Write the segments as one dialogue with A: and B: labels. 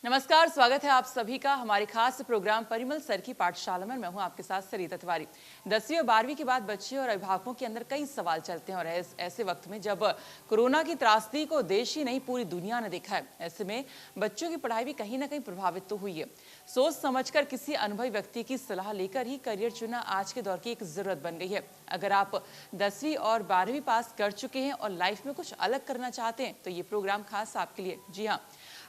A: नमस्कार, स्वागत है आप सभी का हमारे खास प्रोग्राम परिमल सर की पाठशाला में। मैं हूं आपके साथ सरिता तिवारी। 10वीं और 12वीं के बाद बच्चे और अभिभावकों के अंदर कई सवाल चलते हैं और ऐसे वक्त में जब कोरोना की त्रासदी को देश ही नहीं पूरी दुनिया ने देखा है, ऐसे में बच्चों की पढ़ाई भी कहीं ना कहीं प्रभावित तो हुई है। सोच समझकर किसी अनुभवी व्यक्ति की सलाह लेकर ही करियर चुनना आज के दौर की एक जरूरत बन गई है। अगर आप 10वीं और 12वीं पास कर चुके हैं और लाइफ में कुछ अलग करना चाहते हैं तो ये प्रोग्राम खास आपके लिए। जी हाँ,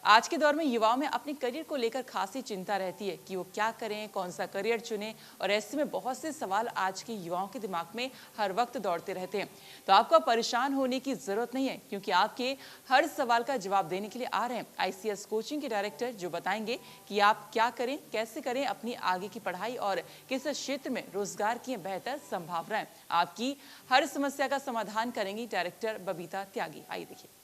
A: आज के दौर में युवाओं में अपने करियर को लेकर खासी चिंता रहती है कि वो क्या करें, कौन सा करियर चुनें, और ऐसे में बहुत से सवाल आज के युवाओं के दिमाग में हर वक्त दौड़ते रहते हैं। तो आपको परेशान होने की जरूरत नहीं है, क्योंकि आपके हर सवाल का जवाब देने के लिए आ रहे हैं आईसीएस कोचिंग के डायरेक्टर, जो बताएंगे कि आप क्या करें, कैसे करें अपनी आगे की पढ़ाई और किस क्षेत्र में रोजगार की बेहतर संभावनाएं। आपकी हर समस्या का समाधान करेंगी डायरेक्टर बबीता त्यागी। आइए देखिए।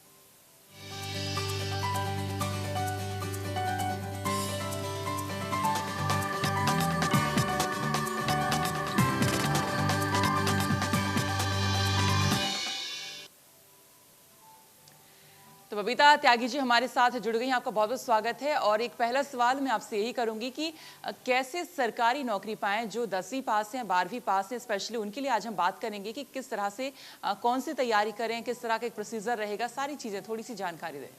A: तो बबीता त्यागी जी हमारे साथ जुड़ गई हैं, आपका बहुत बहुत स्वागत है। और एक पहला सवाल मैं आपसे यही करूंगी कि कैसे सरकारी नौकरी पाएं जो 10वीं पास हैं, 12वीं पास हैं, स्पेशली उनके लिए आज हम बात करेंगे कि किस तरह से कौन सी तैयारी करें, किस तरह का एक प्रोसीजर रहेगा, सारी चीजें थोड़ी सी जानकारी दें।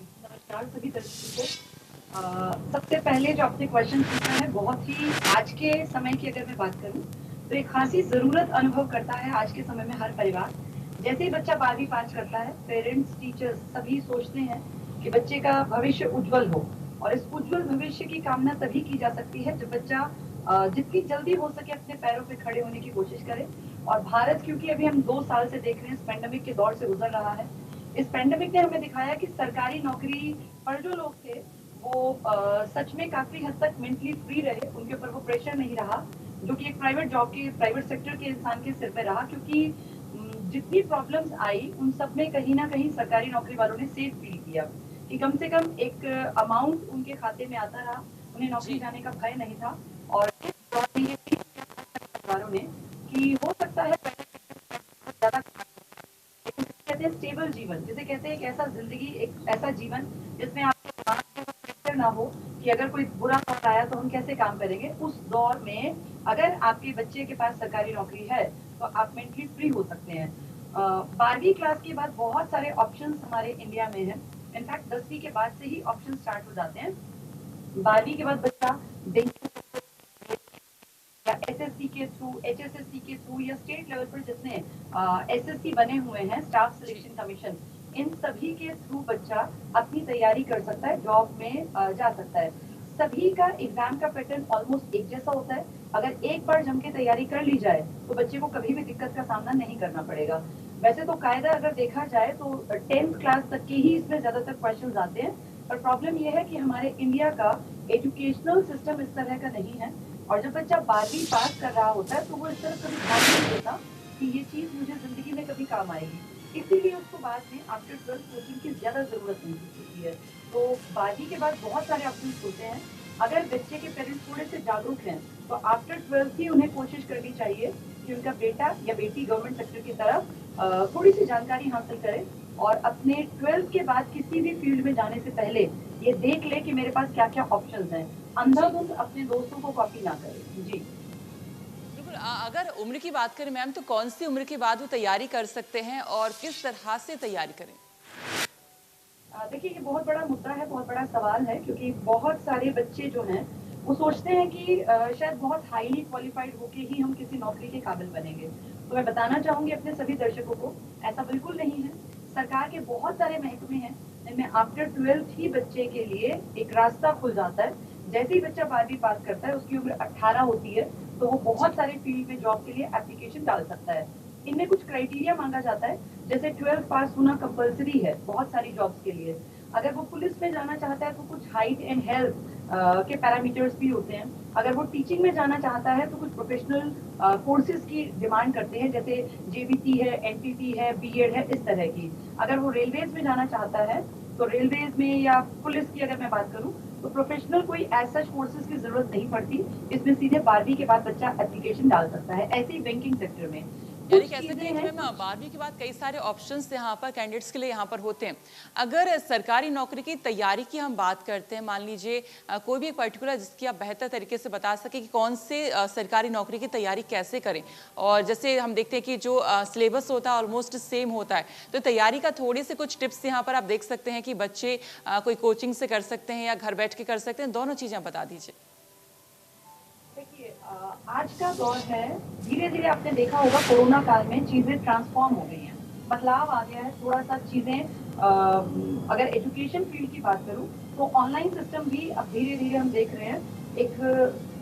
B: नमस्कार सभी दर्शकों को। सबसे पहले जो आपने क्वेश्चन पूछा है, बहुत ही आज के समय की अगर मैं बात करूं तो एक खासी जरूरत अनुभव करता है आज के समय में हर परिवार। जैसे ही बच्चा 12वीं पास करता है, पेरेंट्स, टीचर्स सभी सोचते हैं कि बच्चे का भविष्य उज्जवल हो, और इस उज्जवल भविष्य की कामना तभी की जा सकती है जब बच्चा जितनी जल्दी हो सके अपने पैरों पे खड़े होने की कोशिश करे। और भारत, क्योंकि अभी हम 2 साल से देख रहे हैं, इस पेंडेमिक के दौर से गुजर रहा है, इस पेंडेमिक ने हमें दिखाया कि सरकारी नौकरी पर जो लोग थे वो सच में काफी हद तक मेंटली फ्री रहे, उनके ऊपर वो प्रेशर नहीं रहा जो कि एक प्राइवेट जॉब के, प्राइवेट सेक्टर के इंसान के सिर पे रहा। क्योंकि जितनी प्रॉब्लम्स आई उन सब में कहीं ना कहीं सरकारी नौकरी वालों ने सेफ फील किया कि कम से कम एक अमाउंट उनके खाते में आता रहा, उन्हें नौकरी जाने का भय नहीं था। और इस दौर में ये भी परिवारों ने कि हो सकता है ज्यादा कहते हैं स्टेबल जीवन, जिसे कहते हैं एक ऐसा जिंदगी, एक ऐसा जीवन जिसमें आपके दिमाग में प्रेशर ना हो कि अगर कोई बुरा दौर आया तो हम कैसे काम करेंगे। उस दौर में अगर आपके बच्चे के पास सरकारी नौकरी है तो आप मेंटली फ्री हो सकते हैं। 12वीं क्लास के बाद बहुत सारे ऑप्शंस हमारे इंडिया में हैं। इनफैक्ट 10वीं के बाद से ही ऑप्शन स्टार्ट हो जाते हैं। 12वीं के बाद बच्चा बैंकिंग या एसएससी के थ्रू, एचएसएससी के थ्रू, या स्टेट लेवल पर जितने एसएससी बने हुए हैं, स्टाफ सिलेक्शन कमीशन, इन सभी के थ्रू बच्चा अपनी तैयारी कर सकता है, जॉब में जा सकता है। सभी का एग्जाम का पैटर्न ऑलमोस्ट एक जैसा होता है। अगर एक बार जम के तैयारी कर ली जाए तो बच्चे को कभी भी दिक्कत का सामना नहीं करना पड़ेगा। वैसे तो कायदा अगर देखा जाए तो 10th क्लास तक के ही इसमें ज्यादातर क्वेश्चन आते हैं, पर प्रॉब्लम यह है कि हमारे इंडिया का एजुकेशनल सिस्टम इस तरह का नहीं है। और जब बच्चा 12वीं पास कर रहा होता है तो वो इस तरह कभी ध्यान नहीं देता कि ये चीज मुझे जिंदगी में कभी काम आएगी, इसीलिए उसको बाद में आफ्टर 12th कोचिंग की ज्यादा जरूरत नहीं होती है। तो 12वीं के बाद बहुत सारे ऑप्शन होते हैं। अगर बच्चे के पेरेंट्स थोड़े से जागरूक हैं तो आफ्टर 12th ही उन्हें कोशिश करनी चाहिए कि उनका बेटा या बेटी गवर्नमेंट सेक्टर की तरफ थोड़ी सी जानकारी हासिल करे, और अपने 12th के बाद किसी भी फील्ड में जाने से पहले ये देख ले कि मेरे पास क्या क्या ऑप्शंस हैं। अंधाधुंध अपने दोस्तों को कॉपी ना करें। जी
A: बिल्कुल। अगर उम्र की बात करें मैम, तो कौन सी उम्र के बाद वो तैयारी कर सकते हैं और किस तरह से तैयारी करें?
B: देखिए, ये बहुत बड़ा मुद्दा है, बहुत बड़ा सवाल है, क्योंकि बहुत सारे बच्चे जो हैं वो सोचते हैं कि शायद बहुत हाईली क्वालिफाइड होके ही हम किसी नौकरी के काबिल बनेंगे। तो मैं बताना चाहूंगी अपने सभी दर्शकों को, ऐसा बिल्कुल नहीं है। सरकार के बहुत सारे महकमे हैं जिनमें आफ्टर 12th ही बच्चे के लिए एक रास्ता खुल जाता है। जैसे ही बच्चा 12वीं पास करता है, उसकी उम्र 18 होती है, तो वो बहुत सारे फील्ड में जॉब के लिए एप्लीकेशन डाल सकता है। इनमें कुछ क्राइटेरिया मांगा जाता है, जैसे 12th पास होना कंपलसरी है बहुत सारी जॉब्स के लिए। अगर वो पुलिस में जाना चाहता है तो कुछ हाइट एंड हेल्थ के पैरामीटर्स भी होते हैं। अगर वो टीचिंग में जाना चाहता है तो कुछ प्रोफेशनल कोर्सेज की डिमांड करते हैं, जैसे जेबीटी है, एनटीटी है, बीएड है, इस तरह की। अगर वो रेलवेज में जाना चाहता है तो रेलवेज में, या पुलिस की अगर मैं बात करूं तो प्रोफेशनल कोई ऐसा कोर्सेज की जरूरत नहीं पड़ती। इसमें सीधे 12वीं के बाद बच्चा एप्लीकेशन डाल सकता है। ऐसे ही बैंकिंग सेक्टर में
A: यानी
B: कुछ
A: कह सकते
B: चीजें
A: हैं कि
B: हैं,
A: मैम
B: कुछ
A: 12वीं के बाद कई सारे ऑप्शंस यहाँ पर कैंडिडेट्स के लिए यहाँ पर होते हैं। अगर सरकारी नौकरी की तैयारी की हम बात करते हैं, मान लीजिए कोई भी एक पर्टिकुलर जिसकी आप बेहतर तरीके से बता सके कि कौन से सरकारी नौकरी की तैयारी कैसे करें, और जैसे हम देखते हैं कि जो सिलेबस होता है ऑलमोस्ट सेम होता है, तो तैयारी का थोड़े से कुछ टिप्स यहाँ पर आप देख सकते हैं कि बच्चे कोई कोचिंग से कर सकते हैं या घर बैठ के कर सकते हैं, दोनों चीज़ें आप बता दीजिए।
B: देखिए, आज का दौर है, धीरे धीरे आपने देखा होगा कोरोना काल में चीजें ट्रांसफॉर्म हो गई हैं, बदलाव आ गया है थोड़ा सा चीजें। अगर एजुकेशन फील्ड की बात करूं तो ऑनलाइन सिस्टम भी अब धीरे धीरे हम देख रहे हैं एक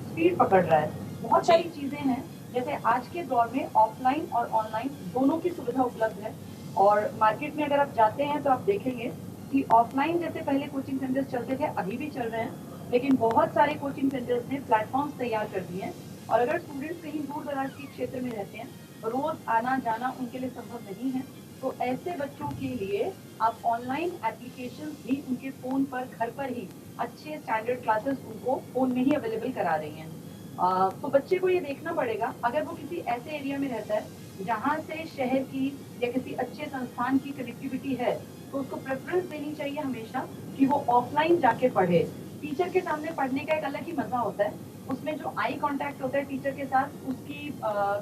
B: स्पीड पकड़ रहा है। बहुत
A: जी
B: सारी चीजें हैं, जैसे आज के दौर में ऑफलाइन और ऑनलाइन दोनों की सुविधा उपलब्ध है। और मार्केट में अगर आप जाते हैं तो आप देखेंगे कि ऑफलाइन जैसे पहले कोचिंग सेंटर्स चलते थे, अभी भी चल रहे हैं, लेकिन बहुत सारे कोचिंग सेंटर्स ने प्लेटफॉर्म्स तैयार कर दिए हैं। और अगर स्टूडेंट्स कहीं दूर दराज के क्षेत्र में रहते हैं, रोज आना जाना उनके लिए संभव नहीं है, तो ऐसे बच्चों के लिए आप ऑनलाइन एप्लीकेशन भी उनके फोन पर घर पर ही अच्छे स्टैंडर्ड क्लासेस उनको फोन में ही अवेलेबल करा रही हैं। तो बच्चे को ये देखना पड़ेगा, अगर वो किसी ऐसे एरिया में रहता है जहाँ से शहर की या किसी अच्छे संस्थान की कनेक्टिविटी है, तो उसको प्रेफरेंस देनी चाहिए हमेशा कि वो ऑफलाइन जाके पढ़े। टीचर के सामने पढ़ने का एक अलग ही मजा होता है, उसमें जो आई कांटेक्ट होता है टीचर के साथ, उसकी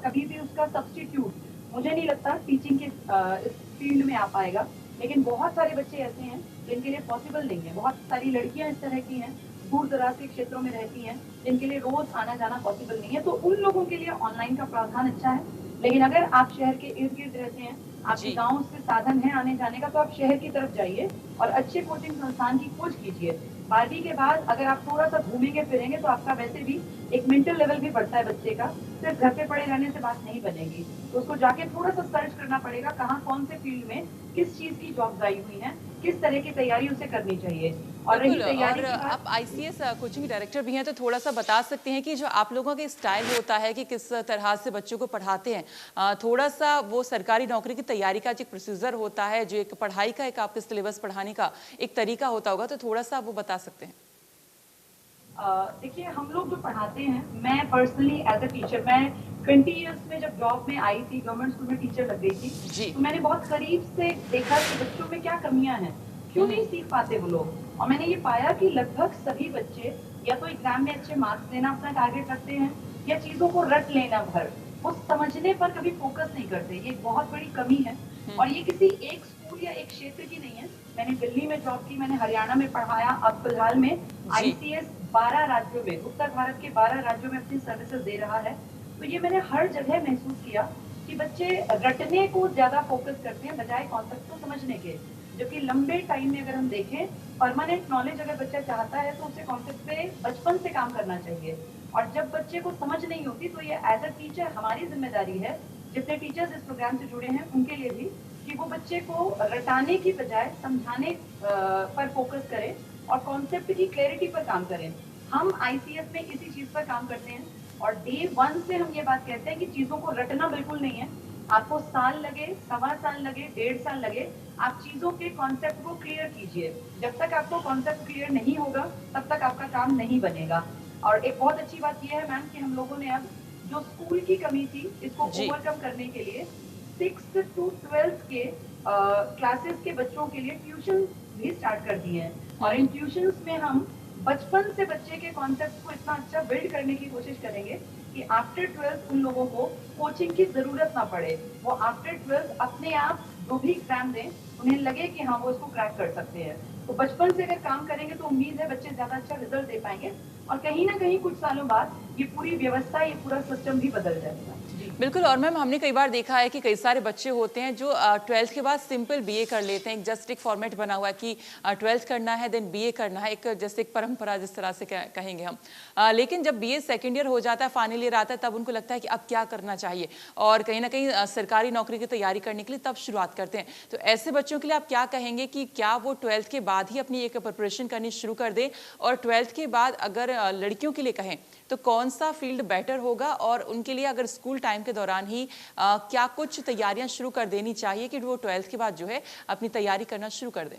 B: कभी भी उसका सब्स्टिट्यूट मुझे नहीं लगता टीचिंग के इस फील्ड में आ पाएगा। लेकिन बहुत सारे बच्चे ऐसे हैं जिनके लिए पॉसिबल नहीं है, बहुत सारी लड़कियां इस तरह की हैं दूर दराज के क्षेत्रों में रहती हैं जिनके लिए रोज आना जाना पॉसिबल नहीं है, तो उन लोगों के लिए ऑनलाइन का प्रावधान अच्छा है। लेकिन अगर आप शहर के इर्द गिर्द रहते हैं, आपके
A: जी
B: गांव से साधन है आने जाने का, तो आप शहर की तरफ जाइए और अच्छे कोचिंग संस्थान की खोज कीजिए। 12वीं के बाद अगर आप थोड़ा सा घूमेंगे फिरेंगे तो आपका वैसे भी एक मेंटल लेवल भी बढ़ता है बच्चे का, सिर्फ घर पे पड़े रहने से बात नहीं बनेगी, तो उसको जाके थोड़ा सा सर्च करना पड़ेगा कहाँ कौन से फील्ड में किस चीज की जॉब्स आई हुई हैं, किस तरह की तैयारी उसे करनी चाहिए। और रही
A: बिल्कुल।
B: तैयारी
A: और
B: की बात,
A: आप आईसीएस कोचिंग डायरेक्टर भी हैं, तो थोड़ा सा बता सकते हैं कि जो आप लोगों का स्टाइल होता है कि किस तरह से बच्चों को पढ़ाते हैं, थोड़ा सा वो सरकारी नौकरी की तैयारी का जो एक प्रोसीजर होता है, जो एक पढ़ाई का एक आपके सिलेबस पढ़ाने का एक तरीका होता होगा, तो थोड़ा सा आप वो बता सकते हैं।
B: देखिए हम लोग जो पढ़ाते हैं, मैं पर्सनली एज अ टीचर, मैं 20 ईयर्स में जब जॉब में आई थी, गवर्नमेंट स्कूल में टीचर लग गई थी,
A: जी
B: तो मैंने बहुत करीब से देखा कि बच्चों में क्या कमियां हैं, क्यों नहीं सीख पाते वो लोग। और मैंने ये पाया कि लगभग सभी बच्चे या तो एग्जाम में अच्छे मार्क्स लेना अपना टारगेट रखते हैं, या चीजों को रट लेना भर, वो समझने पर कभी फोकस नहीं करते, ये एक बहुत बड़ी कमी है। और ये किसी एक स्कूल या एक क्षेत्र की नहीं है, मैंने दिल्ली में जॉब की, मैंने हरियाणा में पढ़ाया, अब फिलहाल में
A: जी
B: आईसीएस 12 राज्यों में, उत्तर भारत के 12 राज्यों में अपनी सर्विसेज दे रहा है। तो ये मैंने हर जगह महसूस किया कि बच्चे रटने को ज्यादा फोकस करते हैं बजाय कॉन्सेप्ट को समझने के। जबकि लंबे टाइम में अगर हम देखें, परमानेंट नॉलेज अगर बच्चा चाहता है तो उसे कॉन्सेप्ट पे बचपन से काम करना चाहिए। और जब बच्चे को समझ नहीं होती तो ये एज अ टीचर हमारी जिम्मेदारी है, जितने टीचर्स इस प्रोग्राम से जुड़े हैं उनके लिए भी, कि वो बच्चे को रटाने की बजाय समझाने पर फोकस करें और कॉन्सेप्ट की क्लैरिटी पर काम करें। हम आईसीएस में इसी चीज पर काम करते हैं और डे 1 से हम ये बात कहते हैं कि चीजों को रटना बिल्कुल नहीं है। आपको साल लगे, सवा साल लगे, 1.5 साल लगे, आप चीजों के कॉन्सेप्ट को क्लियर कीजिए। जब तक आपको कॉन्सेप्ट क्लियर नहीं होगा तब तक आपका काम नहीं बनेगा। और एक बहुत अच्छी बात यह है मैम कि हम लोगों ने अब जो स्कूल की कमी थी इसको
A: जी
B: ओवरकम करने के लिए 6th to 12th के क्लासेस के बच्चों के लिए ट्यूशन भी स्टार्ट कर दिए हैं। और इन ट्यूशंस में हम बचपन से बच्चे के कॉन्सेप्ट को इतना अच्छा बिल्ड करने की कोशिश करेंगे कि आफ्टर 12th उन लोगों को कोचिंग की जरूरत ना पड़े। वो आफ्टर 12th अपने आप जो भी एग्जाम दें, उन्हें लगे कि हाँ वो इसको क्रैक कर सकते हैं। तो बचपन से अगर काम करेंगे तो उम्मीद है बच्चे ज्यादा अच्छा रिजल्ट दे पाएंगे और कहीं ना कहीं कुछ सालों बाद ये पूरी व्यवस्था, ये पूरा सिस्टम भी बदल जाएगा।
A: बिल्कुल। और मैम हमने कई बार देखा है कि कई सारे बच्चे होते हैं जो 12th के बाद सिंपल बीए कर लेते हैं, जस्ट एक फॉर्मेट बना हुआ है कि 12th करना है देन बीए करना है, एक जैसे एक परंपरा जिस तरह से कहेंगे हम। लेकिन जब बीए सेकेंड ईयर हो जाता है, फाइनल ईयर आता है, तब उनको लगता है कि अब क्या करना चाहिए, और कहीं ना कहीं सरकारी नौकरी की तैयारी करने के लिए तब शुरुआत करते हैं। तो ऐसे बच्चों के लिए आप क्या कहेंगे कि क्या वो 12th के बाद ही अपनी एक प्रिपरेशन करनी शुरू कर दें, और 12th के बाद अगर लड़कियों के लिए कहें तो कौन सा फील्ड बेटर होगा, और उनके लिए अगर स्कूल टाइम के दौरान ही क्या कुछ तैयारियां शुरू कर देनी चाहिए कि वो 12th के बाद जो है अपनी तैयारी करना शुरू कर दें?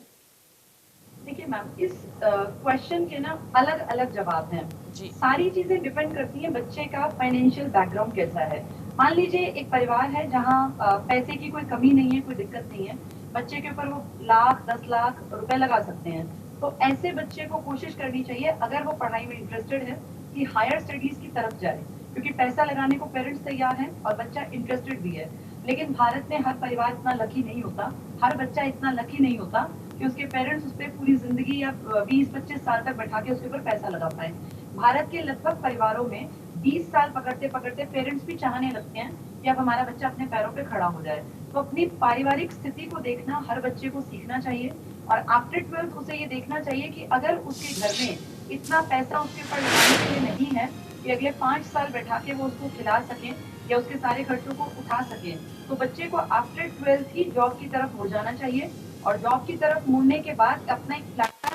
B: देखिए मैम, इस क्वेश्चन के ना अलग अलग जवाब हैं।
A: जी
B: सारी चीजें डिपेंड करती हैं बच्चे का फाइनेंशियल बैकग्राउंड कैसा है। मान लीजिए एक परिवार है जहाँ पैसे की कोई कमी नहीं है, कोई दिक्कत नहीं है, बच्चे के ऊपर वो लाख 10 लाख रुपए लगा सकते हैं। तो ऐसे बच्चे को कोशिश करनी चाहिए, अगर वो पढ़ाई में इंटरेस्टेड है, कि हायर स्टडीज की तरफ जाए, क्योंकि पैसा लगाने को पेरेंट्स तैयार हैं और बच्चा इंटरेस्टेड भी है। लेकिन भारत में हर परिवार इतना लकी नहीं होता, हर बच्चा इतना लकी नहीं होता कि उसके पेरेंट्स उस पर पूरी जिंदगी या 20-25 साल तक बैठा के उसके ऊपर पैसा लगा पाए। भारत के लगभग परिवारों में 20 साल पकड़ते पकड़ते पेरेंट्स भी चाहने लगते हैं कि अब हमारा बच्चा अपने पैरों पे खड़ा हो जाए। तो अपनी पारिवारिक स्थिति को देखना हर बच्चे को सीखना चाहिए, और आफ्टर 12th उसे ये देखना चाहिए कि अगर उसके घर में इतना पैसा उसके ऊपर लगाने के लिए नहीं है कि अगले 5 साल बैठा के वो उसको खिला सके या उसके सारे खर्चों को उठा सके, तो बच्चे को आफ्टर 12th ही जॉब की तरफ मुड़ जाना चाहिए। और जॉब की तरफ मुड़ने के बाद अपना एक प्लेटफॉर्म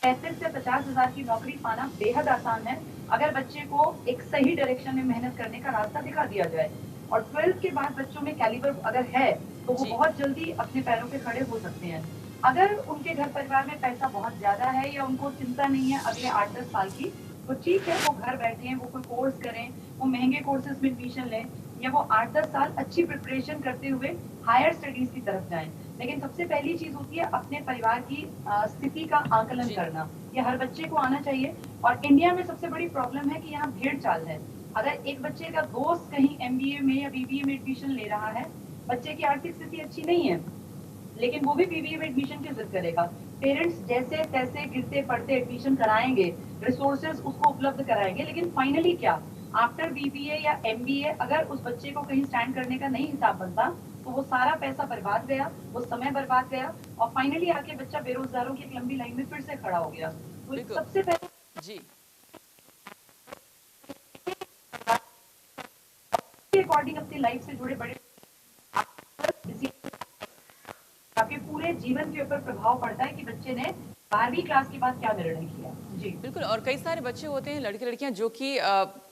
B: 35 से 50 हजार की नौकरी पाना बेहद आसान है, अगर बच्चे को एक सही डायरेक्शन में मेहनत करने का रास्ता दिखा दिया जाए। और 12th के बाद बच्चों में कैलिबर अगर है तो वो बहुत जल्दी अपने पैरों पे खड़े हो सकते हैं। अगर उनके घर परिवार में पैसा बहुत ज्यादा है या उनको चिंता नहीं है अगले 8-10 साल की, तो ठीक है, वो घर बैठे हैं, वो कोई कोर्स करें, वो महंगे कोर्सेज में एडमिशन लें, या वो 8-10 साल अच्छी प्रिपरेशन करते हुए हायर स्टडीज की तरफ जाएं। लेकिन सबसे पहली चीज होती है अपने परिवार की स्थिति का आकलन करना, ये हर बच्चे को आना चाहिए। और इंडिया में सबसे बड़ी प्रॉब्लम है कि यहाँ भेड़ चाल है। अगर एक बच्चे का दोस्त कहीं एमबीए में या बीबीए में एडमिशन ले रहा है, बच्चे की आर्थिक स्थिति अच्छी नहीं है, लेकिन वो भी बीबीए में एडमिशन की जिद करेगा, पेरेंट्स जैसे तैसे गिरते पड़ते एडमिशन कराएंगे, रिसोर्सेज उसको उपलब्ध कराएंगे, लेकिन फाइनली क्या, आफ्टर बीबीए या एमबीए अगर उस बच्चे को कहीं स्टैंड करने का नहीं हिसाब बनता, तो वो सारा पैसा बर्बाद गया, वो समय बर्बाद गया, और फाइनली आके बच्चा बेरोजगारों की एक लंबी लाइन में फिर से खड़ा हो गया। तो सबसे पहले
A: जी
B: अकॉर्डिंग अपनी लाइफ से जुड़े बड़े आपके पूरे जीवन के ऊपर प्रभाव पड़ता है कि बच्चे ने 12वीं क्लास के बाद क्या निर्णय किया। जी
A: बिल्कुल। और कई सारे बच्चे होते हैं, लड़के लड़कियां, जो कि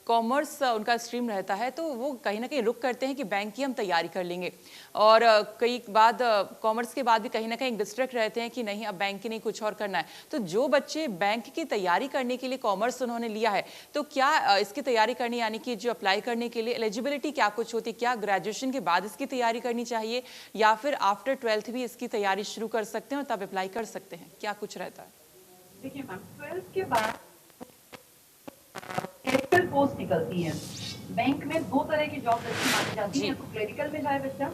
A: कॉमर्स उनका स्ट्रीम रहता है, तो वो कहीं ना कहीं रुक करते हैं कि बैंक की हम तैयारी कर लेंगे, और कई बाद कॉमर्स के बाद भी कहीं ना कहीं डिस्ट्रैक्ट रहते हैं कि नहीं अब बैंक की नहीं कुछ और करना है। तो जो बच्चे बैंक की तैयारी करने के लिए कॉमर्स उन्होंने लिया है, तो क्या इसकी तैयारी करनी, यानी कि जो अप्लाई करने के लिए एलिजिबिलिटी क्या कुछ होती है, क्या ग्रेजुएशन के बाद इसकी तैयारी करनी चाहिए या फिर आफ्टर 12th भी इसकी तैयारी शुरू कर सकते हैं और तब अप्लाई कर सकते हैं, क्या कुछ रहता है?
B: देखिए मैम, 12th के बाद क्लरिकल पोस्ट निकलती है। बैंक में 2 तरह की जॉब अच्छी मानी जाती है, तो क्लरिकल में जाए बच्चा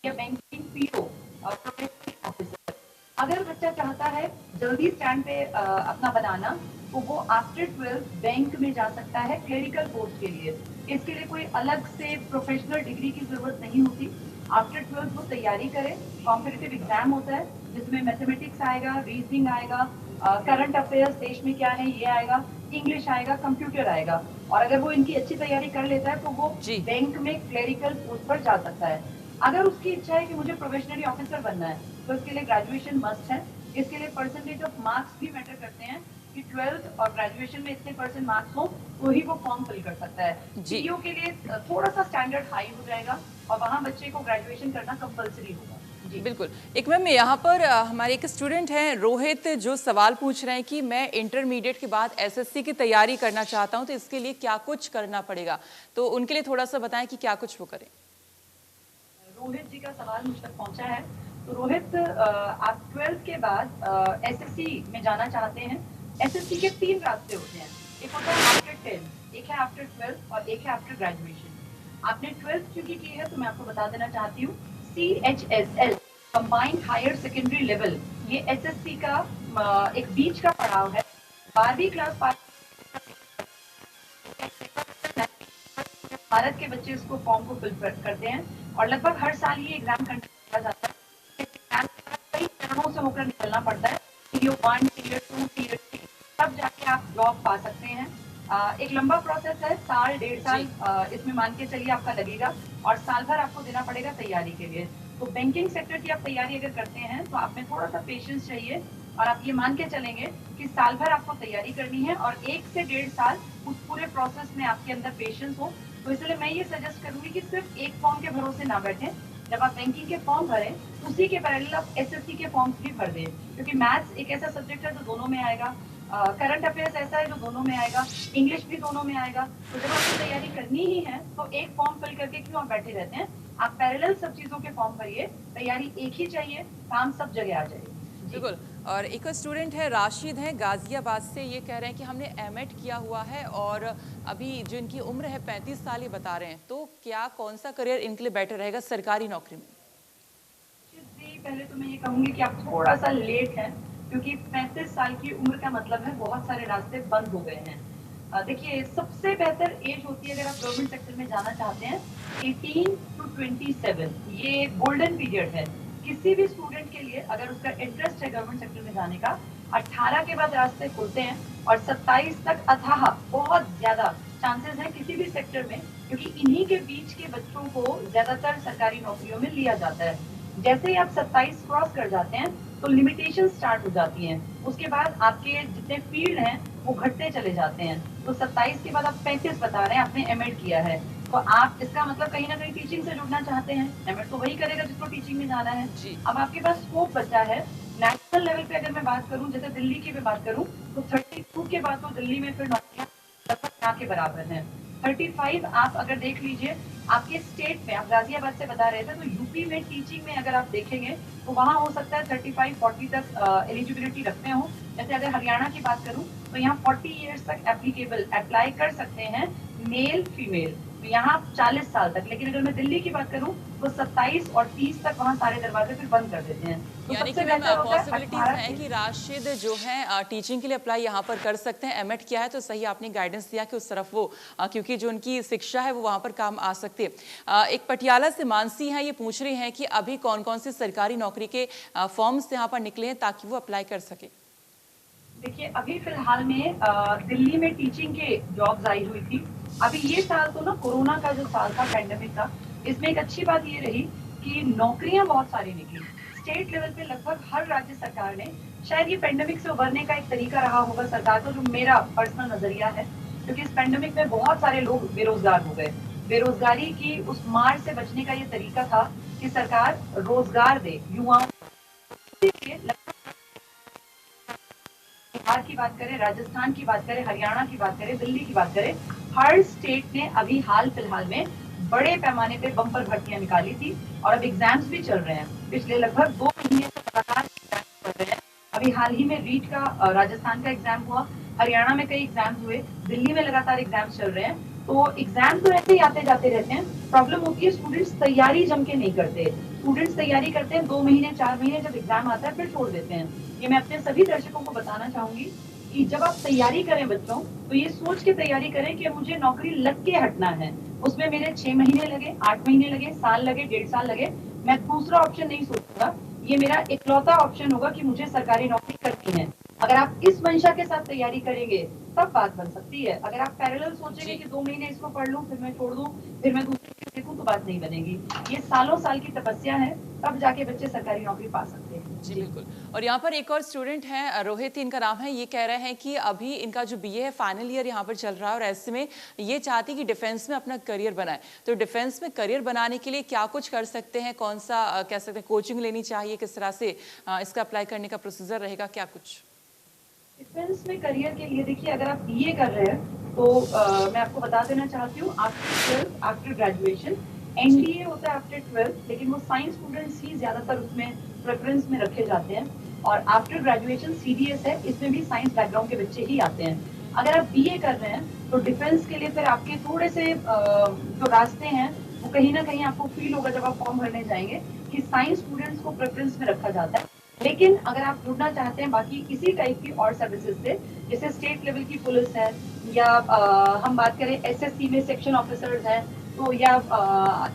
B: या बैंकिंग पीओ और प्रोफेशनल ऑफिसर। अगर बच्चा चाहता है जल्दी स्टैंड पे अपना बनाना, तो वो आफ्टर 12th बैंक में जा सकता है क्लरिकल पोस्ट के लिए। इसके लिए कोई अलग से प्रोफेशनल डिग्री की जरूरत नहीं होती। आफ्टर 12th वो तैयारी करे, कॉम्पिटिटिव एग्जाम होता है जिसमें मैथमेटिक्स आएगा, रीजनिंग आएगा, करंट अफेयर्स देश में क्या है ये आएगा, इंग्लिश आएगा, कंप्यूटर आएगा, और अगर वो इनकी अच्छी तैयारी कर लेता है तो वो बैंक में क्लरिकल पोस्ट पर जा सकता है। अगर उसकी इच्छा है कि मुझे प्रोबेशनरी ऑफिसर बनना है, तो इसके लिए ग्रेजुएशन मस्ट है। इसके लिए परसेंटेज ऑफ मार्क्स भी मैटर करते हैं कि 12th और ग्रेजुएशन में इतने % मार्क्स हो तो ही वो फॉर्म फिल कर सकता है। सीईओ के लिए थोड़ा सा स्टैंडर्ड हाई हो जाएगा और वहां बच्चे को ग्रेजुएशन करना कंपलसरी होगा।
A: बिल्कुल। एक मैम यहाँ पर हमारे एक स्टूडेंट हैं रोहित, जो सवाल पूछ रहे हैं कि मैं इंटरमीडिएट के बाद एसएससी की तैयारी करना चाहता हूँ, तो इसके लिए क्या कुछ करना पड़ेगा, तो उनके लिए थोड़ा सा बताएं कि क्या कुछ वो करें।
B: रोहित जी का सवाल मुझ तक पहुंचा है। तो रोहित, आप 12th के बाद एसएससी में जाना चाहते हैं। एसएससी के 3 रास्ते होते हैं, एक होता है आफ्टर 10, एक है आफ्टर 12 और एक है आफ्टर ग्रेजुएशन। आपने 12th चूंकि की है तो मैं आपको बता देना चाहती हूँ, CHSL combined higher secondary level, ये एसएससी का एक बीच का पड़ाव है। 12वीं क्लास भारत के बच्चे इसको फॉर्म को फिल करते हैं और लगभग हर साल ये एग्जाम कंडक्ट किया जाता है। कई चरणों से होकर निकलना पड़ता है, पीरियड 1, पीरियड 2, पीरियड 3, तब जाके आप जॉब पा सकते हैं। एक लंबा प्रोसेस है, साल 1.5 साल इसमें मान के चलिए आपका लगेगा, और साल भर आपको देना पड़ेगा तैयारी के लिए। तो बैंकिंग सेक्टर की आप तैयारी अगर करते हैं तो आप में थोड़ा सा पेशेंस चाहिए, और आप ये मान के चलेंगे कि साल भर आपको तैयारी करनी है और 1 से 1.5 साल उस पूरे प्रोसेस में आपके अंदर पेशेंस हो। तो इसलिए मैं ये सजेस्ट करूंगी कि सिर्फ एक फॉर्म के भरोसे ना बैठें। जब आप बैंकिंग के फॉर्म भरें, उसी के पैरेलल आप एसएससी के फॉर्म्स भी भर दें, क्योंकि मैथ्स एक ऐसा सब्जेक्ट है जो दोनों में आएगा, करंट अफेयर्स ऐसा है जो दोनों में आएगा, इंग्लिश भी दोनों में आएगा। तो जब आपको तैयारी करनी ही है तो एक फॉर्म फिल करके क्यों आप बैठे रहते हैं, आप पैरेलल सब चीजों के फॉर्म भरिए, तैयारी एक ही चाहिए, काम सब जगह आ जाएगी।
A: बिल्कुल। और एक और स्टूडेंट है, राशिद हैं गाजियाबाद से, ये कह रहे हैं कि हमने एमएड किया हुआ है और अभी जो इनकी उम्र है 35 साल ये बता रहे हैं, तो क्या कौन सा करियर इनके लिए बेटर रहेगा सरकारी नौकरी में?
B: जी, पहले तो मैं ये कहूंगी कि आप थोड़ा सा लेट हैं, क्योंकि 35 साल की उम्र का मतलब है बहुत सारे रास्ते बंद हो गए हैं। देखिए, सबसे बेहतर एज होती है अगर आप गवर्नमेंट सेक्टर में जाना चाहते हैं 18 टू 27, ये गोल्डन पीरियड है किसी भी स्टूडेंट के लिए। अगर उसका इंटरेस्ट है गवर्नमेंट सेक्टर में जाने का, 18 के बाद रास्ते खुलते हैं और 27 तक अथाह बहुत ज्यादा चांसेस हैं किसी भी सेक्टर में, क्योंकि इन्हीं के बीच के बच्चों को ज्यादातर सरकारी नौकरियों में लिया जाता है। जैसे ही आप 27 क्रॉस कर जाते हैं तो लिमिटेशन स्टार्ट हो जाती हैं, उसके बाद आपके जितने फील्ड हैं वो घटते चले जाते हैं। तो 27 के बाद आप 35 बता रहे हैं, आपने एमएड किया है, तो आप इसका मतलब कहीं ना कहीं टीचिंग से जुड़ना चाहते हैं। एमएड तो वही करेगा जिसको टीचिंग में जाना है। अब आपके पास स्कोप बचा है नेशनल लेवल पे। अगर मैं बात करूं, जैसे दिल्ली की भी बात करूं, तो 32 के बाद तो दिल्ली में फिर नौकरियां लगभग यहाँ के बराबर हैं। 35 आप अगर देख लीजिए आपके स्टेट में, आप गाजियाबाद से बता रहे थे, तो यूपी में टीचिंग में अगर आप देखेंगे तो वहां हो सकता है 35-40 तक एलिजिबिलिटी रखते हो। जैसे अगर हरियाणा की बात करूं तो यहाँ 40 ईयर्स तक एप्लीकेबल अप्लाई कर सकते हैं मेल फीमेल, तो यहाँ 40 साल तक। लेकिन अगर मैं दिल्ली की बात करूं तो 27 और 30 तक वहाँ सारे दरवाजे फिर बंद कर देते हैं। तो
A: यानी कि
B: सबसे
A: मैम
B: बेहतर होता है
A: पॉसिबिलिटीज
B: 18
A: हैं
B: से।
A: कि राशिद जो है टीचिंग के लिए अप्लाई यहाँ पर कर सकते हैं, एमएड किया है तो सही आपने गाइडेंस दिया कि उस तरफ वो क्योंकि जो उनकी शिक्षा है वो वहाँ पर काम आ सकती है। एक पटियाला से मानसी हैं, ये पूछ रही हैं कि अभी कौन कौन से सरकारी नौकरी के फॉर्म्स यहाँ पर निकले हैं ताकि वो अप्लाई कर सके।
B: देखिए, अभी फिलहाल में दिल्ली में टीचिंग के जॉब्स आई हुई थी। अभी ये साल तो ना कोरोना का जो साल था, पैंडेमिक का, इसमें एक अच्छी बात ये रही कि नौकरियां बहुत सारी निकली। स्टेट लेवल पे लगभग हर राज्य सरकार ने, शायद ये पैंडेमिक से उभरने का एक तरीका रहा होगा सरकार का, जो मेरा पर्सनल नजरिया है, क्योंकि इस पैंडेमिक में बहुत सारे लोग बेरोजगार हो गए। बेरोजगारी की उस मार से बचने का ये तरीका था कि सरकार रोजगार दे युवाओं को। बिहार की बात करें, राजस्थान की बात करें, हरियाणा की बात करें, दिल्ली की बात करें, हर स्टेट ने अभी हाल फिलहाल में बड़े पैमाने पे बम्पर भर्तियां निकाली थी और अब एग्जाम्स भी चल रहे हैं। पिछले लगभग 2 महीने से लगातार एग्जाम्स चल रहे हैं। अभी हाल ही में रीट का राजस्थान का एग्जाम हुआ, हरियाणा में कई एग्जाम्स हुए, दिल्ली में लगातार एग्जाम्स चल रहे हैं। तो एग्जाम तो ऐसे ही आते जाते रहते हैं। प्रॉब्लम होती है स्टूडेंट्स तैयारी जम के नहीं करते। स्टूडेंट्स तैयारी करते हैं 2 महीने 4 महीने, जब एग्जाम आता है फिर छोड़ देते हैं। ये मैं अपने सभी दर्शकों को बताना चाहूंगी कि जब आप तैयारी करें बच्चों, तो ये सोच के तैयारी करें कि मुझे नौकरी लग के हटना है। उसमें मेरे 6 महीने लगे, 8 महीने लगे, साल लगे, 1.5 साल लगे, मैं दूसरा ऑप्शन नहीं सोचूंगा। ये मेरा इकलौता ऑप्शन होगा कि मुझे सरकारी नौकरी करनी है। अगर आप इस मंशा के साथ तैयारी करेंगे तब बात बन सकती है। अगर आप पैरेलल सोचेंगे कि 2 महीने इसको पढ़ लूं फिर मैं छोड़ दूं, फिर मैं दूसरी चीज देखूं, तो बात नहीं बनेगी। ये सालों साल की तपस्या है, तब जाके बच्चे सरकारी नौकरी पा सकते हैं।
A: जी बिल्कुल। और यहाँ पर एक और स्टूडेंट हैं, रोहित इनका नाम है, ये कह रहे हैं कि अभी इनका जो बीए है फाइनल ईयर यहाँ पर चल रहा है और ऐसे में ये चाहती कि डिफेंस में अपना करियर बनाए। तो डिफेंस में करियर बनाने के लिए क्या कुछ कर सकते हैं, कौन सा कह सकते हैं कोचिंग लेनी चाहिए, किस तरह से इसका अप्लाई करने का प्रोसीजर रहेगा, क्या कुछ?
B: डिफेंस में करियर के लिए देखिए, अगर आप बीए कर रहे हैं तो मैं आपको बता देना चाहती हूँ, आफ्टर ग्रेजुएशन एनडीए होता है आफ्टर 12, लेकिन वो साइंस स्टूडेंट्स ही ज्यादातर उसमें प्रेफरेंस में रखे जाते हैं। और आफ्टर ग्रेजुएशन सीडीएस है, इसमें भी साइंस बैकग्राउंड के बच्चे ही आते हैं। अगर आप बीए कर रहे हैं तो डिफेंस के लिए फिर आपके थोड़े से जो रास्ते हैं वो कहीं ना कहीं आपको फील होगा जब आप फॉर्म भरने जाएंगे कि साइंस स्टूडेंट्स को प्रेफरेंस में रखा जाता है। लेकिन अगर आप जुड़ना चाहते हैं बाकी किसी टाइप की और सर्विसेज से, जैसे स्टेट लेवल की पुलिस है, या हम बात करें एसएससी में सेक्शन ऑफिसर्स हैं, तो या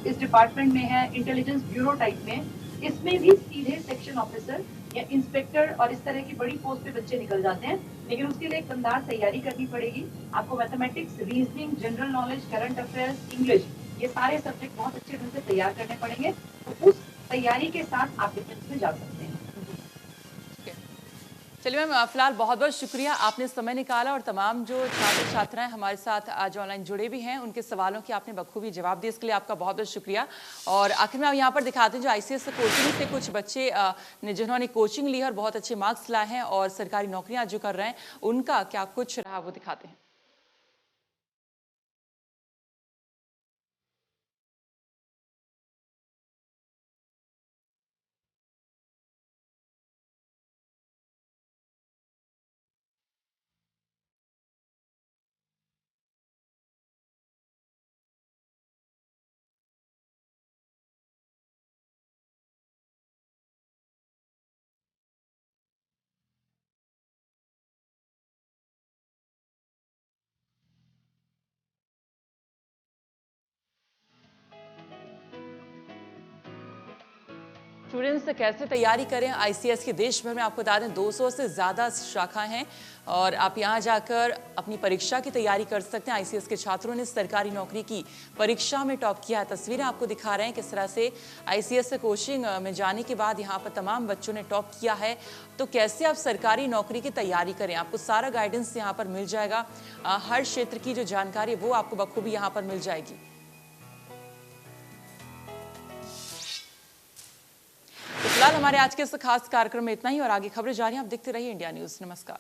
B: इस डिपार्टमेंट में है इंटेलिजेंस ब्यूरो टाइप में, इसमें भी सीधे सेक्शन ऑफिसर या इंस्पेक्टर और इस तरह की बड़ी पोस्ट पे बच्चे निकल जाते हैं। लेकिन उसके लिए एक दमदार तैयारी करनी पड़ेगी। आपको mathematics, reasoning, general knowledge, current affairs, English, ये सारे सब्जेक्ट बहुत अच्छे ढंग से तैयार करने पड़ेंगे। तो उस तैयारी के साथ आप डिफेंस में जा सकते हैं।
A: चलिए मैम, फिलहाल बहुत बहुत शुक्रिया, आपने समय निकाला और तमाम जो छात्र छात्राएं हमारे साथ आज ऑनलाइन जुड़े भी हैं उनके सवालों के आपने बखूबी जवाब दिए, इसके लिए आपका बहुत बहुत शुक्रिया। और आखिर में आप यहाँ पर दिखाते हैं जो ICS कोचिंग से कुछ बच्चे ने जिन्होंने कोचिंग ली है और बहुत अच्छे मार्क्स लाए हैं और सरकारी नौकरियां जो कर रहे हैं उनका क्या कुछ रहा वो दिखाते हैं। स्टूडेंट्स कैसे तैयारी करें ICS की, देश भर में आपको बता दें 200 से ज़्यादा शाखा हैं और आप यहां जाकर अपनी परीक्षा की तैयारी कर सकते हैं। ICS के छात्रों ने सरकारी नौकरी की परीक्षा में टॉप किया है। तस्वीरें आपको दिखा रहे हैं किस तरह से ICS से कोचिंग में जाने के बाद यहां पर तमाम बच्चों ने टॉप किया है। तो कैसे आप सरकारी नौकरी की तैयारी करें, आपको सारा गाइडेंस यहाँ पर मिल जाएगा। हर क्षेत्र की जो जानकारी है वो आपको बखूबी यहाँ पर मिल जाएगी। तो फिलहाल हमारे आज के इस खास कार्यक्रम में इतना ही और आगे खबरें जारी हैं। आप देखते रहिए इंडिया न्यूज। नमस्कार।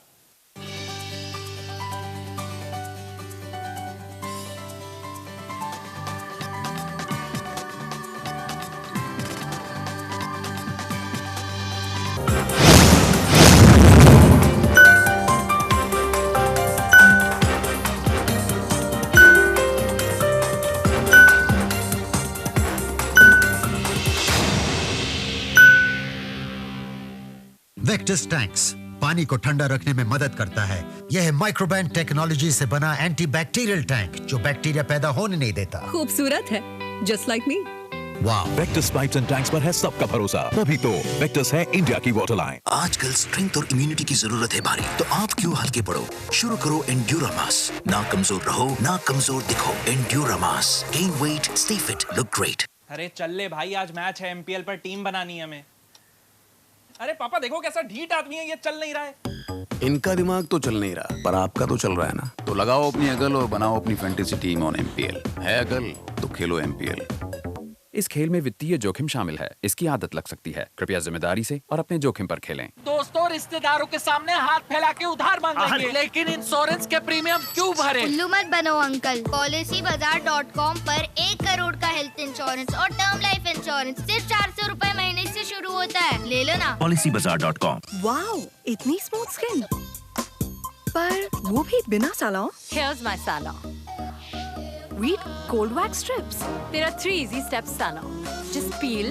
C: वेक्टस टैंक्स पानी को ठंडा रखने में मदद करता है। यह है माइक्रोबैंड टेक्नोलॉजी से बना एंटीबैक्टीरियल टैंक जो बैक्टीरिया पैदा होने नहीं देता।
D: खूबसूरत है, जस्ट लाइक मी।
C: वाह,
E: वेक्टस पाइप्स एंड टैंक्स पर है सबका भरोसा, तभी तो वेक्टस है इंडिया की वाटर लाइन।
F: आजकल स्ट्रेंथ और इम्यूनिटी की जरूरत है भारी, तो आप क्यों हल्के पड़ो। शुरू करो एंड्यूरामास। ना कमजोर रहो, ना कमजोर दिखो। Enduramass, gain weight, stay fit, look great.
G: अरे चल ले भाई, आज मैच है, MPL पर टीम बनानी है हमें। अरे पापा देखो कैसा ढीठ आदमी है, ये चल नहीं रहा है।
H: इनका दिमाग तो चल नहीं रहा, पर आपका तो चल रहा है ना। तो लगाओ अपनी अकल और बनाओ अपनी फैंटेसी टीम ऑन MPL। है अकल तो खेलो MPL।
I: इस खेल में वित्तीय जोखिम शामिल है, इसकी आदत लग सकती है। कृपया जिम्मेदारी से और अपने जोखिम पर खेलें।
G: दोस्तों रिश्तेदारों के सामने हाथ फैला के उधार मांगेंगे, लेकिन इंश्योरेंस के प्रीमियम क्यों भरे।
J: उल्लू मत बनो अंकल। PolicyBazaar.com पर 1 करोड़ का हेल्थ इंश्योरेंस और टर्म लाइफ इंश्योरेंस सिर्फ 400 रुपए महीने से शुरू होता है। ले लो ना।
F: PolicyBazaar.com।
D: वाओ, इतनी स्मूथ स्किन, पर वो भी बिना salon.
K: Here's my salon.
D: Read cold wax strips.
K: There are 3 easy steps, salon. Just peel,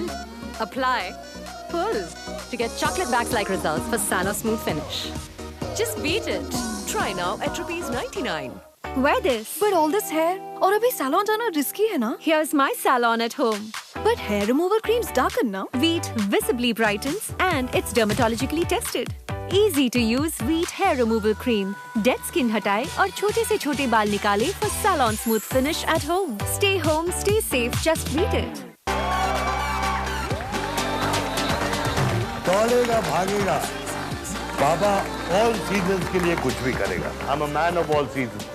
K: apply, pull to get chocolate wax-like results for salon smooth finish. Just beat it.
D: Try now at ₹99.
K: Wear this.
D: But all this hair, और अभी salon जाना risky है ना?
K: Here's my salon at home.
D: But hair removal creams darken now.
K: Veet visibly brightens and it's dermatologically tested. Easy to use Veet hair removal cream. Dead skin हटाए और छोटे से छोटे बाल निकाले for salon smooth finish at home. Stay home, stay safe. Just Veet it.
L: दौड़ेगा भागेगा, बाबा all seasons के लिए कुछ भी करेगा। I'm a man of all seasons.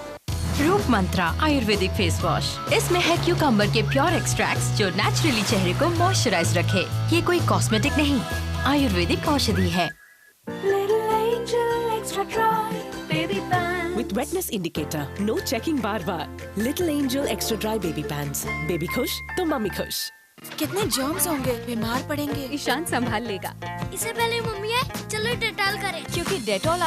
K: रूप मंत्रा आयुर्वेदिक फेस वॉश। इसमें है क्यूकम्बर के प्योर एक्सट्रैक्ट्स जो नेचुरली चेहरे को मॉइस्चराइज रखे। ये कोई कॉस्मेटिक नहीं, आयुर्वेदिक औषधि है।
D: With wetness indicator, no checking बार-बार। Little Angel Extra Dry Baby Pants. Baby खुश तो मम्मी खुश।
J: कितने जर्म्स होंगे, बीमार पड़ेंगे।
K: ईशान संभाल लेगा।
J: इससे पहले मम्मी है, चलो डेटॉल करें।
K: क्योंकि डेटॉल